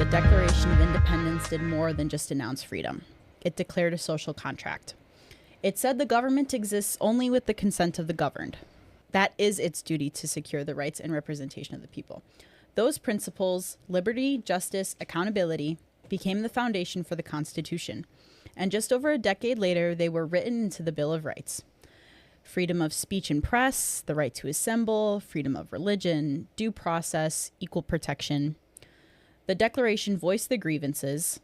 the Declaration of Independence did more than just announce freedom. It declared a social contract. It said the government exists only with the consent of the governed. That is its duty to secure the rights and representation of the people. Those principles, liberty, justice, accountability, became the foundation for the Constitution. And just over a decade later, they were written into the Bill of Rights. Freedom of speech and press, the right to assemble, freedom of religion, due process, equal protection. The Declaration voiced the grievances.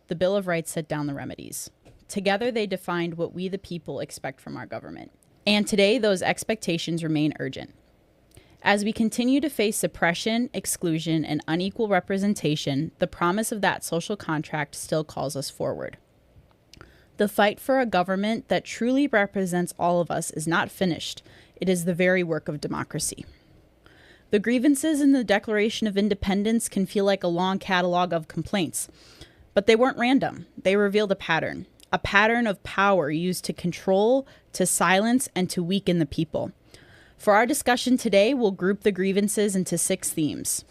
The Bill of Rights set down the remedies. Together, they defined what we the people expect from our government. And today, those expectations remain urgent. As we continue to face suppression, exclusion, and unequal representation, the promise of that social contract still calls us forward. The fight for a government that truly represents all of us is not finished. It is the very work of democracy. The grievances in the Declaration of Independence can feel like a long catalog of complaints, but they weren't random. They revealed a pattern of power used to control, to silence, and to weaken the people. For our discussion today, we'll group the grievances into 6 themes: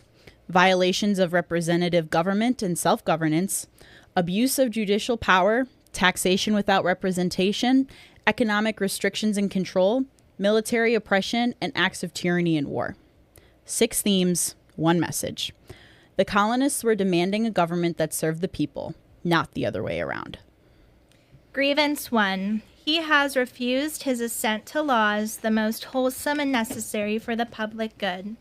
violations of representative government and self-governance, abuse of judicial power, taxation without representation, economic restrictions and control, military oppression, and acts of tyranny and war. 6 themes, 1 message. The colonists were demanding a government that served the people, not the other way around. Grievance 1. He has refused his assent to laws the most wholesome and necessary for the public good.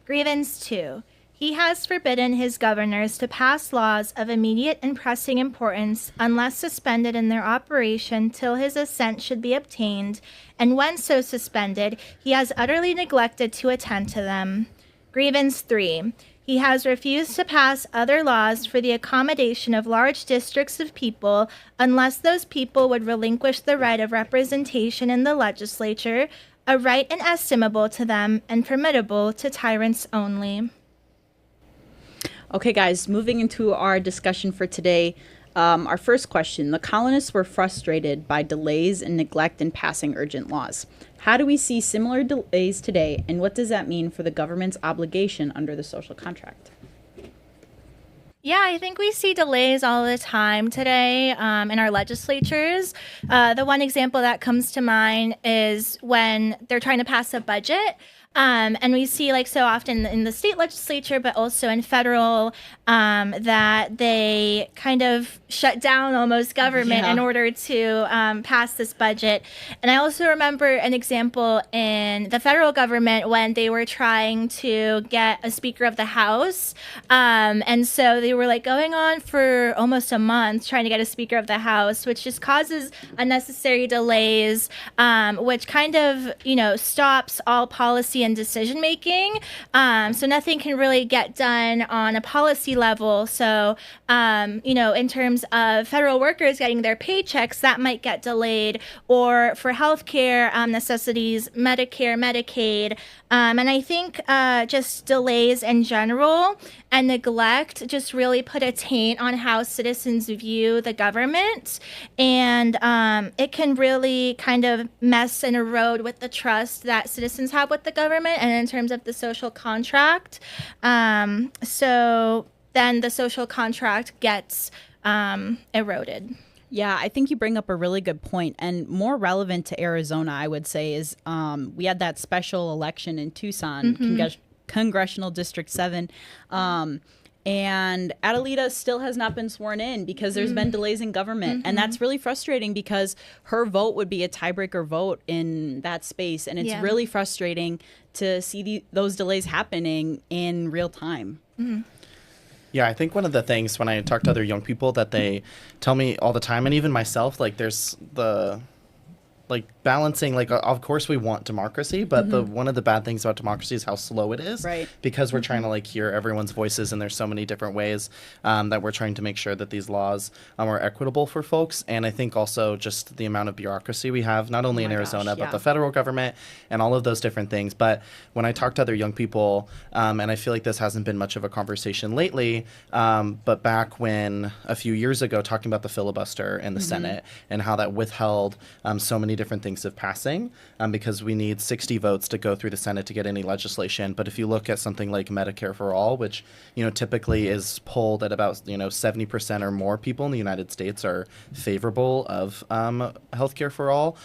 Grievance 2. He has forbidden his governors to pass laws of immediate and pressing importance unless suspended in their operation till his assent should be obtained, and when so suspended, he has utterly neglected to attend to them. Grievance 3. He has refused to pass other laws for the accommodation of large districts of people unless those people would relinquish the right of representation in the legislature, a right inestimable to them and permissible to tyrants only. Okay, guys, moving into our discussion for today, our first question. The colonists were frustrated by delays and neglect in passing urgent laws. How do we see similar delays today, and what does that mean for the government's obligation under the social contract? Yeah, I think we see delays all the time today in our legislatures. The one example that comes to mind is when they're trying to pass a budget. And we see, like, so often in the state legislature, but also in federal, that they kind of shut down almost government in order to pass this budget. And I also remember an example in the federal government when they were trying to get a Speaker of the House. And so they were like going on for almost a month trying to get a Speaker of the House, which just causes unnecessary delays, which kind of, stops all policy and decision making. So nothing can really get done on a policy level. So, in terms of federal workers getting their paychecks, that might get delayed, or for healthcare necessities, Medicare, Medicaid. And I think just delays in general and neglect just really put a taint on how citizens view the government. And it can really kind of mess and erode with the trust that citizens have with the government and in terms of the social contract. So then the social contract gets eroded. Yeah, I think you bring up a really good point, and more relevant to Arizona, I would say, is we had that special election in Tucson, Congressional District 7, and Adelita still has not been sworn in because there's been delays in government, and that's really frustrating because her vote would be a tiebreaker vote in that space, and it's really frustrating to see those delays happening in real time. Yeah, I think one of the things when I talk to other young people that they tell me all the time, and even myself, like there's the balancing, of course we want democracy, but one of the bad things about democracy is how slow it is. Right. Because we're trying to hear everyone's voices, and there's so many different ways that we're trying to make sure that these laws are equitable for folks. And I think also just the amount of bureaucracy we have, not only in Arizona, but the federal government and all of those different things. But when I talk to other young people, and I feel like this hasn't been much of a conversation lately, but back when a few years ago, talking about the filibuster in the Senate and how that withheld so many different things of passing because we need 60 votes to go through the Senate to get any legislation. But if you look at something like Medicare for All, which, typically is polled at about, 70% or more people in the United States are favorable of healthcare for all.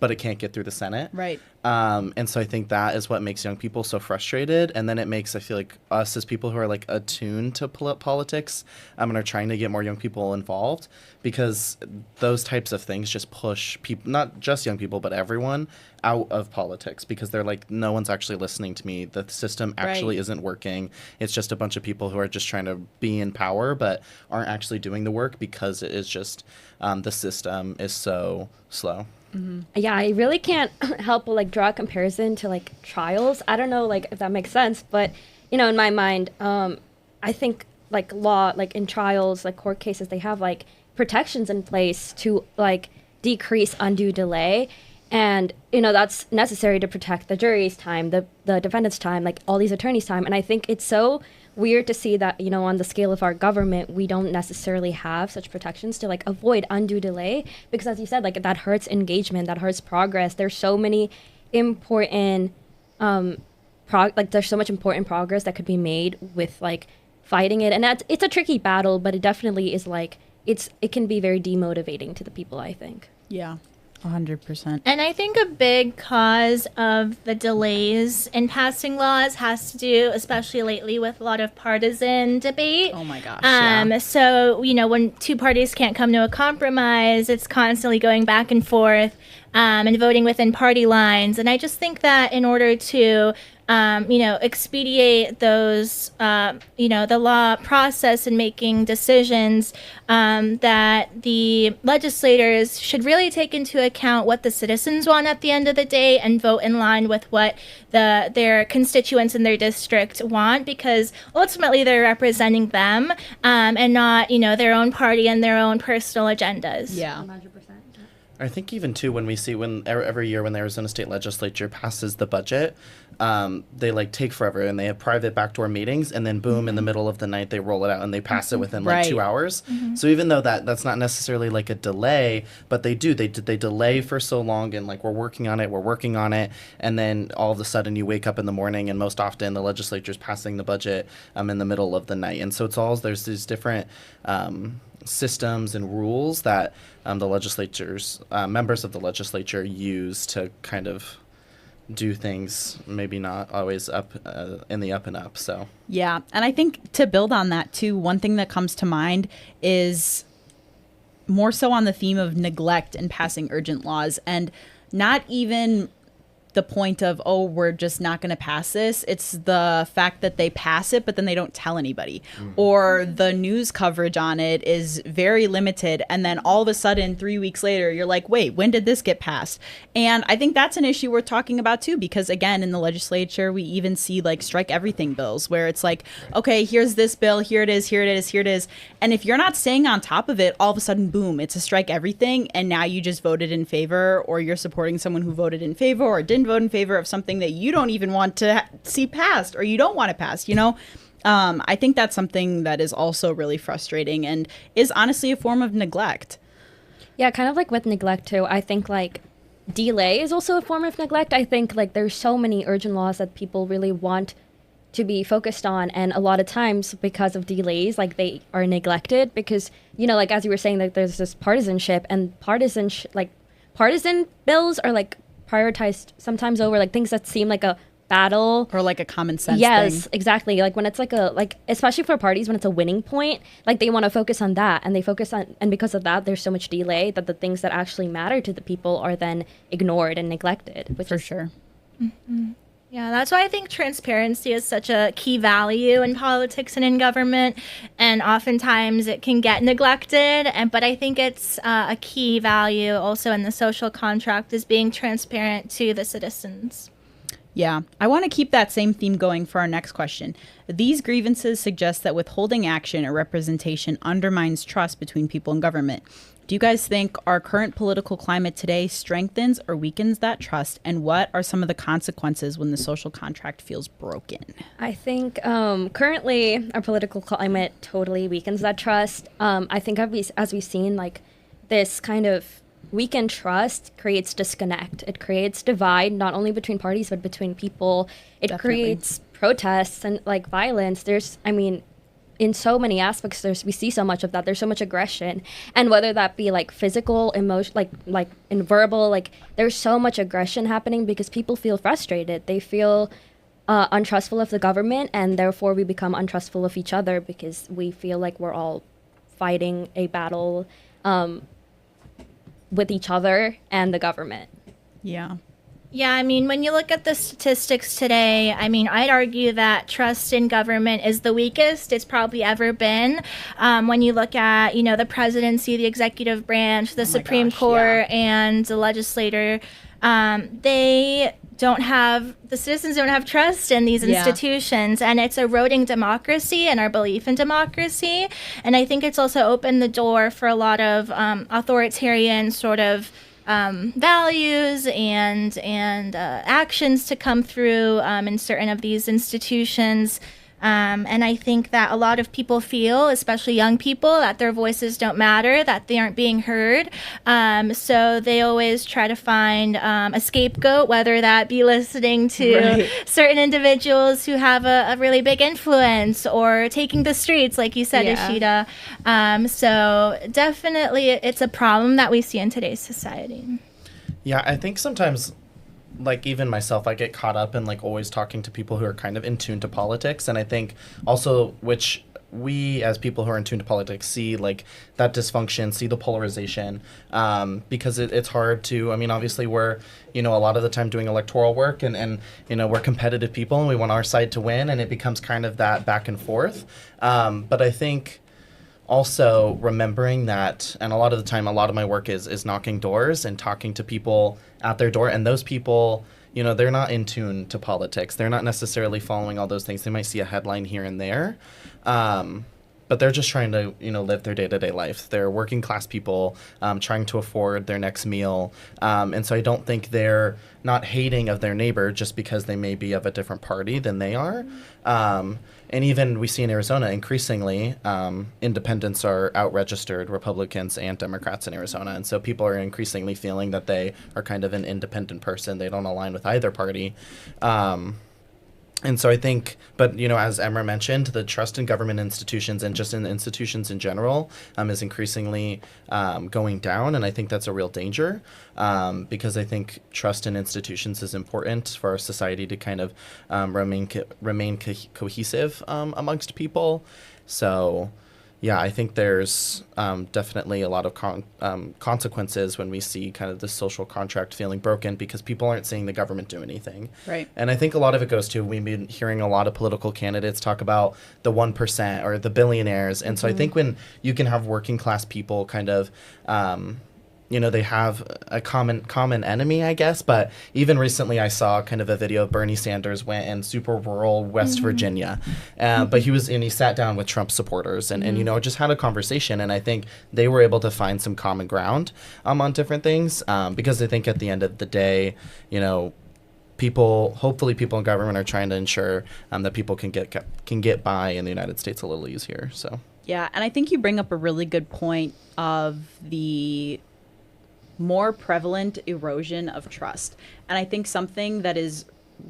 But it can't get through the Senate. Right. And so I think that is what makes young people so frustrated. And then it makes, I feel like, us as people who are like attuned to politics and are trying to get more young people involved, because those types of things just push people, not just young people, but everyone out of politics, because they're like, no one's actually listening to me. The system actually isn't working. It's just a bunch of people who are just trying to be in power, but aren't actually doing the work because it is just the system is so slow. Mm-hmm. Yeah, I really can't help but like draw a comparison to like trials. I don't know like if that makes sense, but in my mind, I think like law, like in trials, like court cases, they have like protections in place to like decrease undue delay. And, that's necessary to protect the jury's time, the defendant's time, like all these attorneys' time. And I think it's so weird to see that, on the scale of our government, we don't necessarily have such protections to like avoid undue delay. Because as you said, like that hurts engagement, that hurts progress. There's so many important, there's so much important progress that could be made with like fighting it. And it's a tricky battle, but it definitely is like, it can be very demotivating to the people, I think. Yeah. 100%. And I think a big cause of the delays in passing laws has to do, especially lately, with a lot of partisan debate. Oh my gosh. Yeah. So, when two parties can't come to a compromise, it's constantly going back and forth and voting within party lines. And I just think that in order to expedite those, the law process and making decisions, that the legislators should really take into account what the citizens want at the end of the day and vote in line with what their constituents in their district want, because ultimately they're representing them and not, their own party and their own personal agendas. Yeah. 100%. I think even too, when we see every year when the Arizona State Legislature passes the budget, they like take forever and they have private backdoor meetings, and then boom, in the middle of the night they roll it out and they pass it within like 2 hours. So even though that's not necessarily like a delay, but they delay for so long, and like we're working on it, and then all of a sudden you wake up in the morning and most often the legislature's passing the budget in the middle of the night. And so there's these different systems and rules that the legislatures, members of the legislature use to kind of do things maybe not always up in the up and up. So yeah, and I think to build on that too, one thing that comes to mind is more so on the theme of neglect and passing urgent laws, and not even the point of, oh, we're just not going to pass this. It's the fact that they pass it, but then they don't tell anybody. Or the news coverage on it is very limited. And then all of a sudden, 3 weeks later, you're like, wait, when did this get passed? And I think that's an issue we're talking about too, because again, in the legislature, we even see like strike everything bills where it's like, okay, here's this bill, here it is, here it is, here it is. And if you're not staying on top of it, all of a sudden, boom, it's a strike everything. And now you just voted in favor, or you're supporting someone who voted in favor or didn't vote in favor of something that you don't even want to see passed, or you don't want to pass, I think that's something that is also really frustrating and is honestly a form of neglect. Yeah, kind of like with neglect too. I think like delay is also a form of neglect. I think like there's so many urgent laws that people really want to be focused on, and a lot of times because of delays, like they are neglected because, like as you were saying, like there's this partisanship, and partisan bills are like prioritized sometimes over like things that seem like a battle or like a common sense yes thing. Exactly, like when it's like especially for parties, when it's a winning point, like they want to focus on that, and they focus on, and because of that there's so much delay that the things that actually matter to the people are then ignored and neglected, which for is sure. Yeah, that's why I think transparency is such a key value in politics and in government, and oftentimes it can get neglected. But I think it's a key value also in the social contract, is being transparent to the citizens. Yeah, I want to keep that same theme going for our next question. These grievances suggest that withholding action or representation undermines trust between people and government. Do you guys think our current political climate today strengthens or weakens that trust? And what are some of the consequences when the social contract feels broken? I think currently our political climate totally weakens that trust. I think as we've seen, like this kind of weakened trust creates disconnect. It creates divide, not only between parties, but between people. It Definitely. creates protests and like violence. In so many aspects, we see so much of that. There's so much aggression, and whether that be like physical, emotion, like in verbal, like there's so much aggression happening because people feel frustrated. They feel untrustful of the government, and therefore we become untrustful of each other because we feel like we're all fighting a battle with each other and the government. Yeah. Yeah, I mean, when you look at the statistics today, I mean, I'd argue that trust in government is the weakest it's probably ever been. When you look at, you know, the presidency, the executive branch, the Supreme Court, and the legislator, the citizens don't have trust in these institutions, and it's eroding democracy and our belief in democracy. And I think it's also opened the door for a lot of authoritarian sort of values and actions to come through in certain of these institutions. And I think that a lot of people feel, especially young people, that their voices don't matter, that they aren't being heard. So they always try to find a scapegoat, whether that be listening to certain individuals who have a really big influence or taking the streets, like you said, Ishita. So definitely it's a problem that we see in today's society. Yeah, I think sometimes, like even myself, I get caught up in like always talking to people who are kind of in tune to politics, and I think also which we as people who are in tune to politics see like that dysfunction, see the polarization, because it's hard to, I mean, obviously we're, you know, a lot of the time doing electoral work and you know, we're competitive people and we want our side to win, and it becomes kind of that back and forth. But I think also remembering that, and a lot of the time, a lot of my work is knocking doors and talking to people at their door, and those people, you know, they're not in tune to politics. They're not necessarily following all those things. They might see a headline here and there, but they're just trying to, you know, live their day-to-day life. They're working class people, trying to afford their next meal, and so I don't think they're not hating of their neighbor just because they may be of a different party than they are. And even we see in Arizona, increasingly, independents are out-registered Republicans and Democrats in Arizona. And so people are increasingly feeling that they are kind of an independent person. They don't align with either party. And so I think, but, you know, as Emra mentioned, the trust in government institutions and just in institutions in general is increasingly going down. And I think that's a real danger because I think trust in institutions is important for our society to kind of remain cohesive amongst people. So, yeah, I think there's definitely a lot of consequences when we see kind of the social contract feeling broken because people aren't seeing the government do anything. Right. And I think a lot of it goes to, we've been hearing a lot of political candidates talk about the 1% or the billionaires. And so I think when you can have working class people kind of, you know, they have a common enemy, I guess. But even recently I saw kind of a video of Bernie Sanders went in super rural West Virginia. But he sat down with Trump supporters and, you know, just had a conversation. And I think they were able to find some common ground on different things because I think at the end of the day, you know, hopefully people in government are trying to ensure that people can get by in the United States a little easier. So yeah, and I think you bring up a really good point of the more prevalent erosion of trust. And I think something that is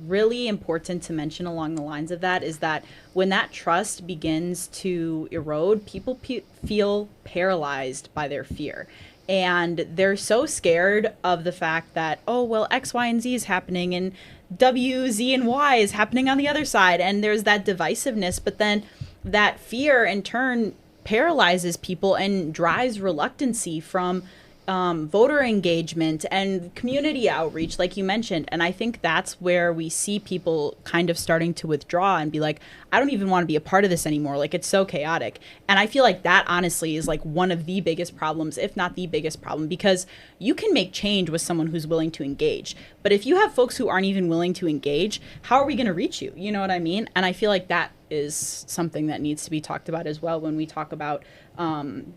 really important to mention along the lines of that is that when that trust begins to erode, people feel paralyzed by their fear. And they're so scared of the fact that, oh, well, X, Y, and Z is happening and W, Z, and Y is happening on the other side. And there's that divisiveness, but then that fear in turn paralyzes people and drives reluctancy from voter engagement and community outreach, like you mentioned. And I think that's where we see people kind of starting to withdraw and be like, I don't even want to be a part of this anymore. Like, it's so chaotic. And I feel like that honestly is like one of the biggest problems, if not the biggest problem, because you can make change with someone who's willing to engage. But if you have folks who aren't even willing to engage, how are we going to reach you? You know what I mean? And I feel like that is something that needs to be talked about as well when we talk about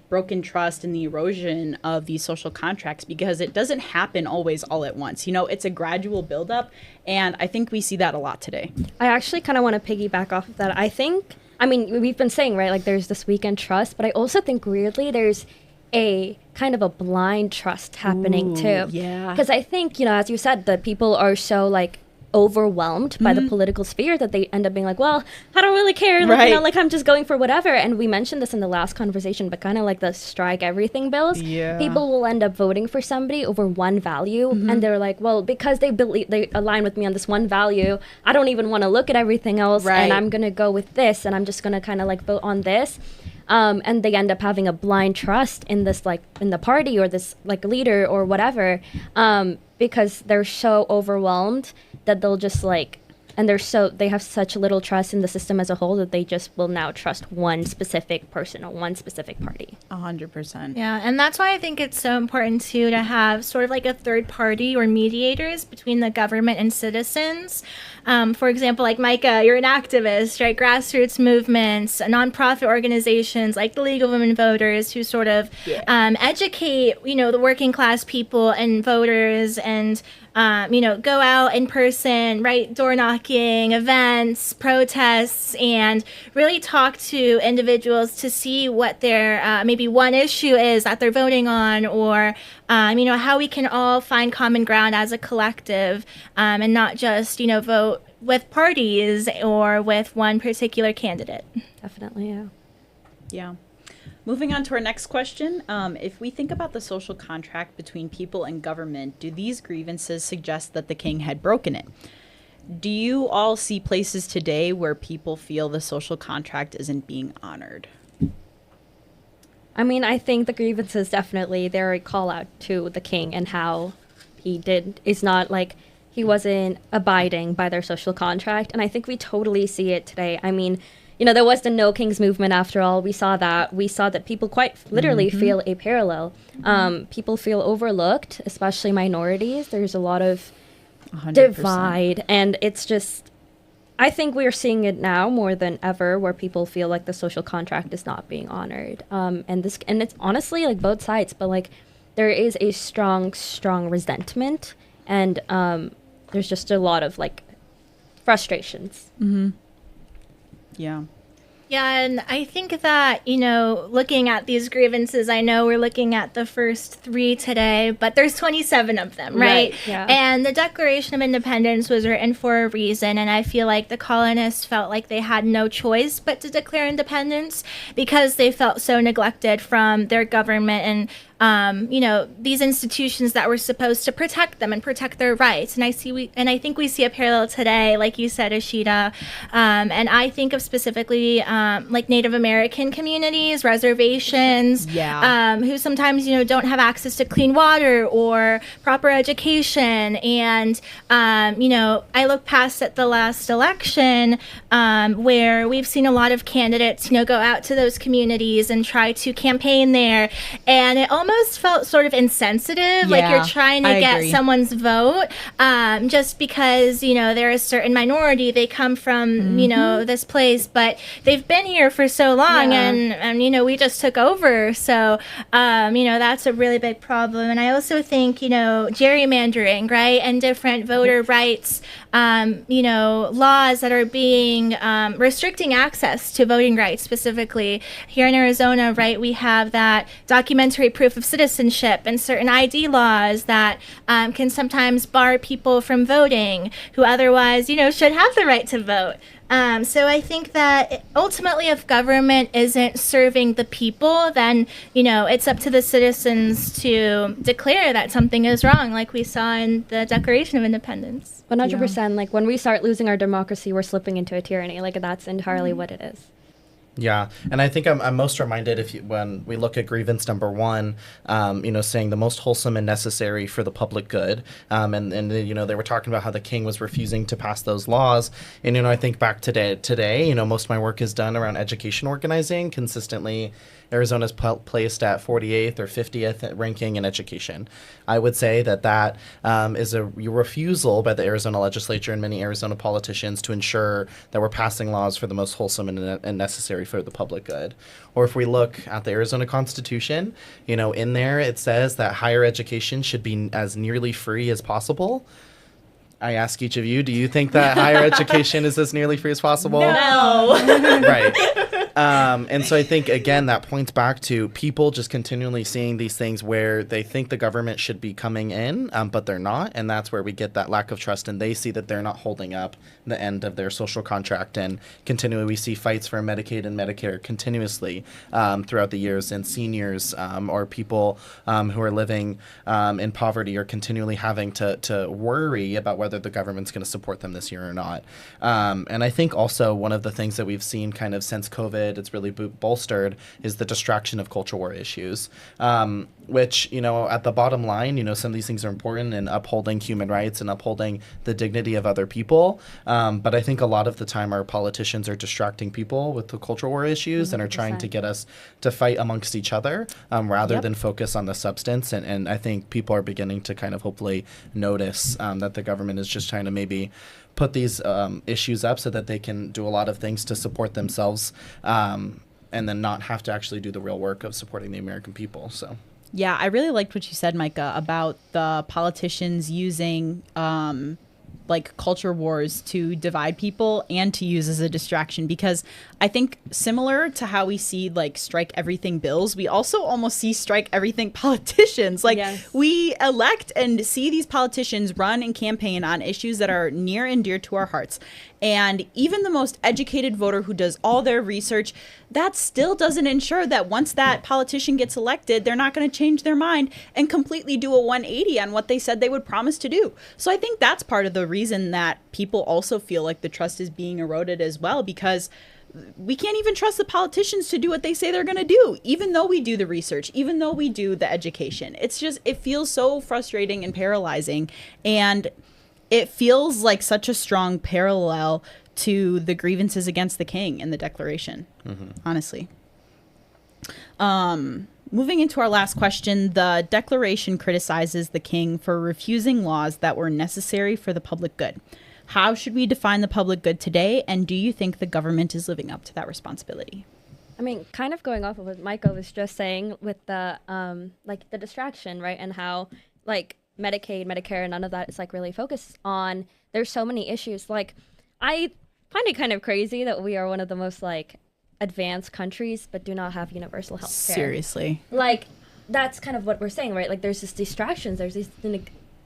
broken trust and the erosion of these social contracts, because it doesn't happen always all at once. You know, it's a gradual buildup, and I think we see that a lot today. I actually kind of want to piggyback off of that. I mean, we've been saying, right, like there's this weekend trust, but I also think weirdly there's a kind of a blind trust happening too. Yeah. Because I think, as you said, the people are so like overwhelmed by the political sphere that they end up being like, well, I don't really care. Like, Right. I'm just going for whatever. And we mentioned this in the last conversation, but kind of like the strike everything bills. Yeah. People will end up voting for somebody over one value. And they're like, well, because they align with me on this one value, I don't even want to look at everything else. Right. And I'm going to go with this. And I'm just going to kind of like vote on this. And they end up having a blind trust in this, like, in the party or this, like, leader or whatever, because they're so overwhelmed that they'll just, like, and they have such little trust in the system as a whole that they just will now trust one specific person or one specific party. 100%. Yeah, and that's why I think it's so important too to have sort of like a third party or mediators between the government and citizens. For example, like Mikah, you're an activist, right? Grassroots movements, nonprofit organizations like the League of Women Voters who sort of educate, the working class people and voters and go out in person, right? Door knocking, events, protests, and really talk to individuals to see what their maybe one issue is that they're voting on, or how we can all find common ground as a collective, and not just vote with parties or with one particular candidate. Definitely, yeah. Yeah. Moving on to our next question. If we think about the social contract between people and government, do these grievances suggest that the king had broken it? Do you all see places today where people feel the social contract isn't being honored? I mean, I think the grievances definitely, they're a call out to the king and how is not like he wasn't abiding by their social contract. And I think we totally see it today. I mean, there was the No Kings movement after all. We saw that people quite literally feel a parallel. People feel overlooked, especially minorities. There's a lot of 100%. divide. And it's just, I think we're seeing it now more than ever where people feel like the social contract is not being honored. And it's honestly like both sides, but like there is a strong resentment. And there's just a lot of like frustrations. Yeah. Yeah, and I think that, looking at these grievances, I know we're looking at the first 3 today, but there's 27 of them, right? Yeah. And the Declaration of Independence was written for a reason, and I feel like the colonists felt like they had no choice but to declare independence because they felt so neglected from their government and these institutions that were supposed to protect them and protect their rights. And I think we see a parallel today, like you said, Ashita. And I think of specifically like Native American communities, reservations, who sometimes don't have access to clean water or proper education. And I look past at the last election where we've seen a lot of candidates go out to those communities and try to campaign there, and it almost felt sort of insensitive, like you're trying to get someone's vote just because they're a certain minority, they come from this place, but they've been here for so long, and we just took over, so that's a really big problem. And I also think gerrymandering, right, and different voter rights laws that are being restricting access to voting rights. Specifically here in Arizona, right, we have that documentary proof of citizenship and certain ID laws that can sometimes bar people from voting who otherwise should have the right to vote. So I think that ultimately, if government isn't serving the people, then, it's up to the citizens to declare that something is wrong, like we saw in the Declaration of Independence. 100%. Like when we start losing our democracy, we're slipping into a tyranny. Like that's entirely what it is. Yeah, and I think I'm most reminded when we look at grievance number 1, saying the most wholesome and necessary for the public good, and they were talking about how the king was refusing to pass those laws, and I think back today, most of my work is done around education organizing. Consistently, Arizona's placed at 48th or 50th ranking in education. I would say that is a refusal by the Arizona legislature and many Arizona politicians to ensure that we're passing laws for the most wholesome and necessary for the public good. Or if we look at the Arizona Constitution, in there it says that higher education should be as nearly free as possible. I ask each of you, do you think that higher education is as nearly free as possible? No. Right. And so I think, again, that points back to people just continually seeing these things where they think the government should be coming in, but they're not. And that's where we get that lack of trust. And they see that they're not holding up the end of their social contract. And continually we see fights for Medicaid and Medicare continuously throughout the years. And seniors or people who are living in poverty are continually having to worry about whether the government's going to support them this year or not. And I think also one of the things that we've seen kind of since COVID, it's really bolstered, is the distraction of culture war issues, which, at the bottom line, some of these things are important in upholding human rights and upholding the dignity of other people. But I think a lot of the time our politicians are distracting people with the culture war issues 100%. And are trying to get us to fight amongst each other rather than focus on the substance. And I think people are beginning to kind of hopefully notice that the government is just trying to maybe put these issues up so that they can do a lot of things to support themselves and then not have to actually do the real work of supporting the American people. So. Yeah, I really liked what you said, Mikah, about the politicians using culture wars to divide people and to use as a distraction, because I think similar to how we see strike everything bills, we also almost see strike everything politicians. Yes. We elect and see these politicians run and campaign on issues that are near and dear to our hearts. And even the most educated voter who does all their research, that still doesn't ensure that once that politician gets elected, they're not going to change their mind and completely do a 180 on what they said they would promise to do. So I think that's part of the reason that people also feel like the trust is being eroded as well, because we can't even trust the politicians to do what they say they're going to do, even though we do the research, even though we do the education. It's just, it feels so frustrating and paralyzing. And it feels like such a strong parallel to the grievances against the king in the Declaration, honestly. Moving into our last question, the Declaration criticizes the king for refusing laws that were necessary for the public good. How should we define the public good today, and do you think the government is living up to that responsibility? I mean, kind of going off of what Mikah was just saying with the the distraction, right, and how Medicaid, Medicare, none of that is really focused on. There's so many issues. I find it kind of crazy that we are one of the most advanced countries but do not have universal health care. Seriously. That's kind of what we're saying, right? There's these distractions, there's these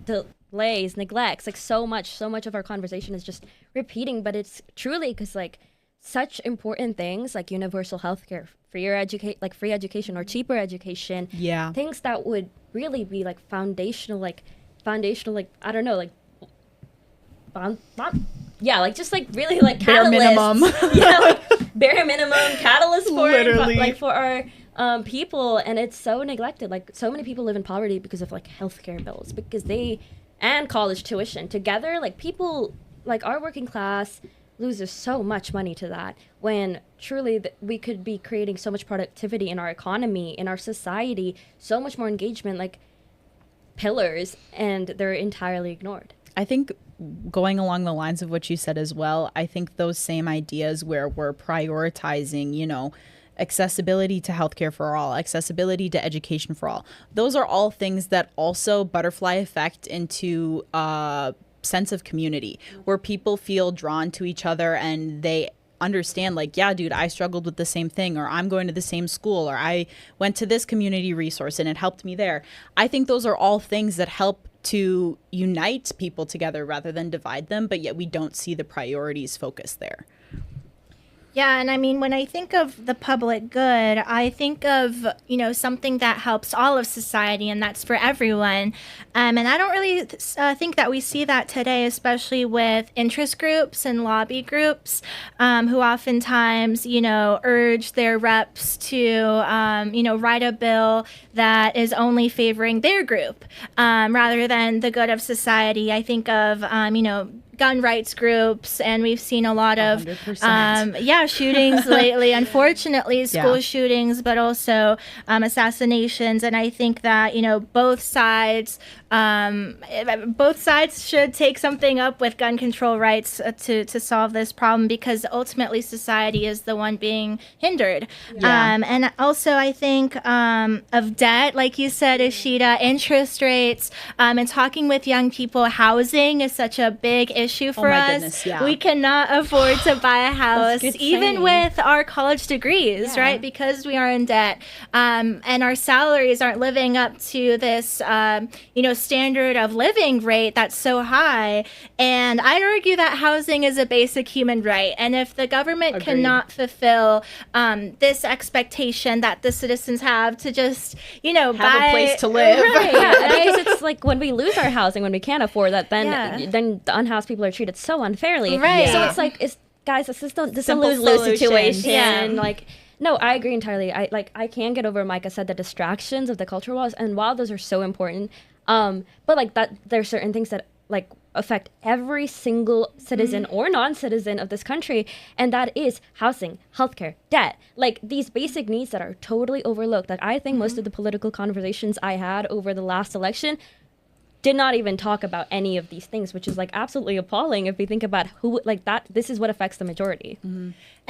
delays, neglects, so much of our conversation is just repeating, but it's truly because such important things like universal health care, free education or cheaper education, things that would really be foundational, I don't know, really catalyst. Bare minimum. Bare minimum catalyst for literally for our people, and it's so neglected. So many people live in poverty because of healthcare bills, and college tuition together. People our working class loses so much money to that, when truly we could be creating so much productivity in our economy, in our society, so much more engagement, pillars, and they're entirely ignored. I think going along the lines of what you said as well, I think those same ideas where we're prioritizing, accessibility to healthcare for all, accessibility to education for all, those are all things that also butterfly effect into sense of community, where people feel drawn to each other and they understand yeah, dude, I struggled with the same thing, or I'm going to the same school, or I went to this community resource and it helped me there. I think those are all things that help to unite people together rather than divide them, but yet we don't see the priorities focused there. Yeah, and I mean, when I think of the public good, I think of, something that helps all of society, and that's for everyone. And I don't really think that we see that today, especially with interest groups and lobby groups who oftentimes, urge their reps to, write a bill that is only favoring their group rather than the good of society. I think of, gun rights groups, and we've seen a lot of shootings lately, unfortunately, school shootings, but also assassinations. And I think that both sides should take something up with gun control rights to solve this problem, because ultimately society is the one being hindered. And also I think of debt, like you said, Ishita, interest rates, and talking with young people. Housing is such a big issue issue for my us. goodness, yeah. We cannot afford to buy a house, good even saying. with our college degrees, Yeah. right? Because we are in debt, and our salaries aren't living up to this, standard of living rate that's so high. And I'd argue that housing is a basic human right. And if the government Agreed. cannot fulfill this expectation that the citizens have to just, Have buy a place to live. Right. Because it's like when we lose our housing, when we can't afford that, then Yeah. then the unhoused people are treated so unfairly. Right. So Yeah. it's like, guys, this is a Simple lose-lose solutions. situation. Yeah. Like, no, I agree entirely. I can get over, Micah said, the distractions of the culture wars, and while those are so important, but like that, there are certain things that like affect every single citizen or non-citizen of this country, and that is housing, healthcare, debt, like these basic needs that are totally overlooked. Like I think most of the political conversations I had over the last election did not even talk about any of these things, which is like absolutely appalling if we think about who like that. This is what affects the majority.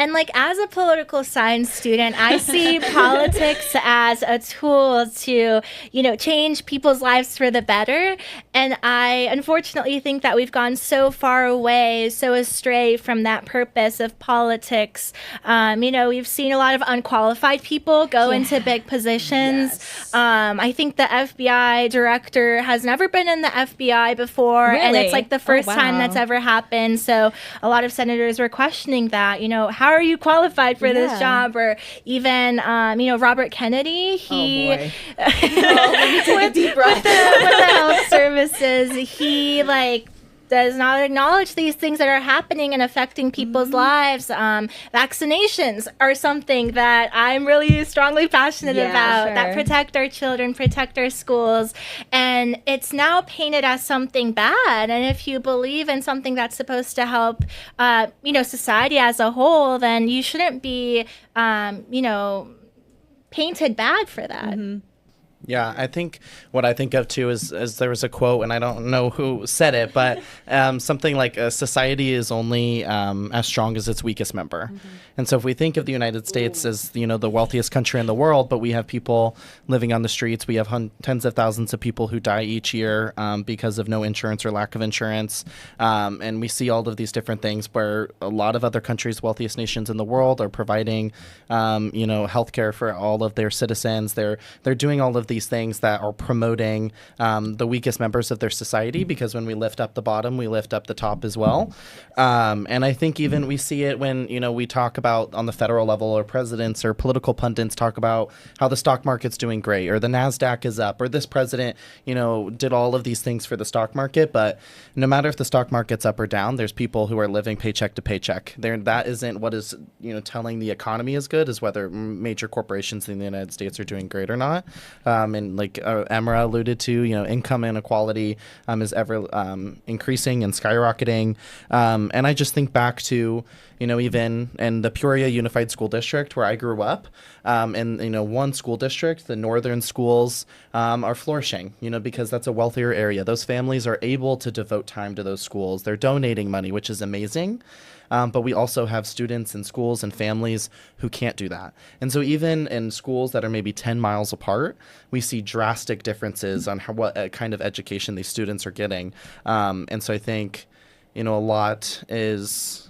And like as a political science student, I see politics as a tool to, change people's lives for the better. And I unfortunately think that we've gone so far away, so astray from that purpose of politics. We've seen a lot of unqualified people go into big positions. Yes. I think the FBI director has never been in the FBI before. And Really? it's like the Oh, first time wow. that's ever happened. So a lot of senators were questioning that, how are you qualified for this Yeah. job? Or even, Robert Kennedy, he, Oh boy. Let me take a deep breath. with the health services, he does not acknowledge these things that are happening and affecting people's lives. Vaccinations are something that I'm really strongly passionate Yeah, about, that sure. protect our children, protect our schools. And it's now painted as something bad. And if you believe in something that's supposed to help, society as a whole, then you shouldn't be, painted bad for that. Yeah, I think what I think of too is there was a quote, and I don't know who said it, but something like society is only as strong as its weakest member. And so if we think of the United States as, the wealthiest country in the world, but we have people living on the streets, we have tens of thousands of people who die each year because of no insurance or lack of insurance. And we see all of these different things where a lot of other countries, wealthiest nations in the world, are providing, healthcare for all of their citizens. They're doing all of these things that are promoting the weakest members of their society, because when we lift up the bottom, we lift up the top as well. And I think even we see it when, we talk about on the federal level, or presidents or political pundits talk about how the stock market's doing great, or the NASDAQ is up, or this president, did all of these things for the stock market. But no matter if the stock market's up or down, there's people who are living paycheck to paycheck. That isn't what is, telling the economy is good, is whether major corporations in the United States are doing great or not. And like Emra alluded to, income inequality is ever increasing and skyrocketing. And I just think back to, even in the Peoria Unified School District where I grew up, in one school district, the northern schools are flourishing, because that's a wealthier area. Those families are able to devote time to those schools. They're donating money, which is amazing. But we also have students in schools and families who can't do that. And so even in schools that are maybe 10 miles apart, we see drastic differences on what kind of education these students are getting. And so I think, a lot is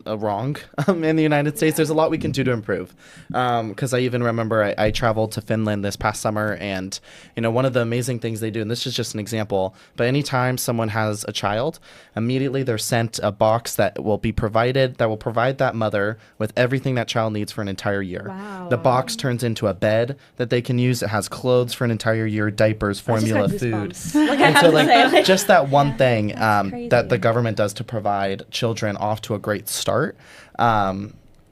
wrong in the United States. There's a lot we can do to improve. Because I even remember I traveled to Finland this past summer, and one of the amazing things they do, and this is just an example, but anytime someone has a child, immediately they're sent a box that will provide that mother with everything that child needs for an entire year. Wow. The box turns into a bed that they can use. It has clothes for an entire year, diapers, formula, food. Like, I And have so, to say, just that one thing crazy. that the government does to provide children off to a great start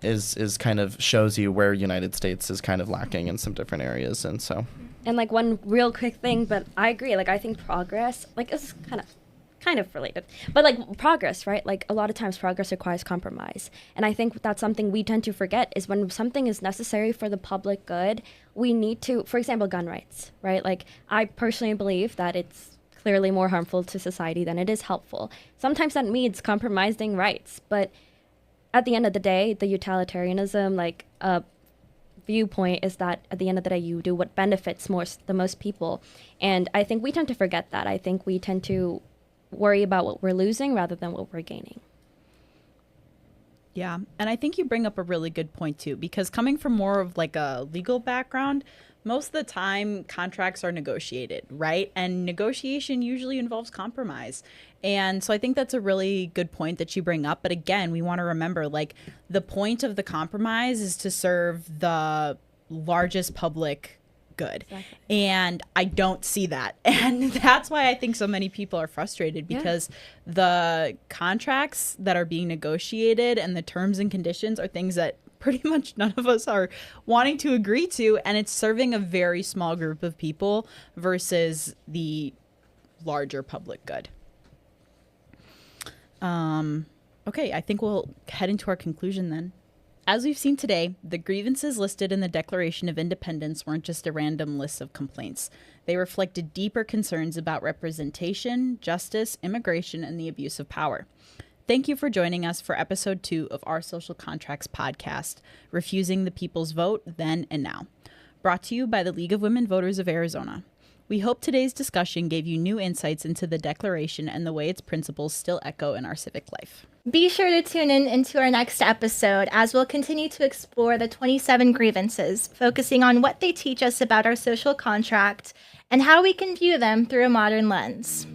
is kind of shows you where United States is kind of lacking in some different areas. And so, And like one real quick thing, but I agree. Like I think progress, like is kind of related, but like progress, right? Like a lot of times progress requires compromise, and I think that's something we tend to forget is when something is necessary for the public good, we need to, for example, gun rights, right? Like I personally believe that it's clearly more harmful to society than it is helpful. Sometimes that means compromising rights, but at the end of the day, the utilitarianism, viewpoint is that at the end of the day, you do what benefits the most people. And I think we tend to forget that. I think we tend to worry about what we're losing rather than what we're gaining. Yeah. And I think you bring up a really good point too, because coming from more of like a legal background, most of the time contracts are negotiated, right? And negotiation usually involves compromise. And so I think that's a really good point that you bring up. But again, we want to remember like the point of the compromise is to serve the largest public good. Exactly. And I don't see that. And that's why I think so many people are frustrated, because the contracts that are being negotiated and the terms and conditions are things that pretty much none of us are wanting to agree to, and it's serving a very small group of people versus the larger public good. Okay, I think we'll head into our conclusion then. As we've seen today, the grievances listed in the Declaration of Independence weren't just a random list of complaints. They reflected deeper concerns about representation, justice, immigration, and the abuse of power. Thank you for joining us for episode 2 of our Social Contracts podcast, Refusing the People's Vote, Then and Now, brought to you by the League of Women Voters of Arizona. We hope today's discussion gave you new insights into the Declaration and the way its principles still echo in our civic life. Be sure to tune in into our next episode as we'll continue to explore the 27 grievances, focusing on what they teach us about our social contract and how we can view them through a modern lens.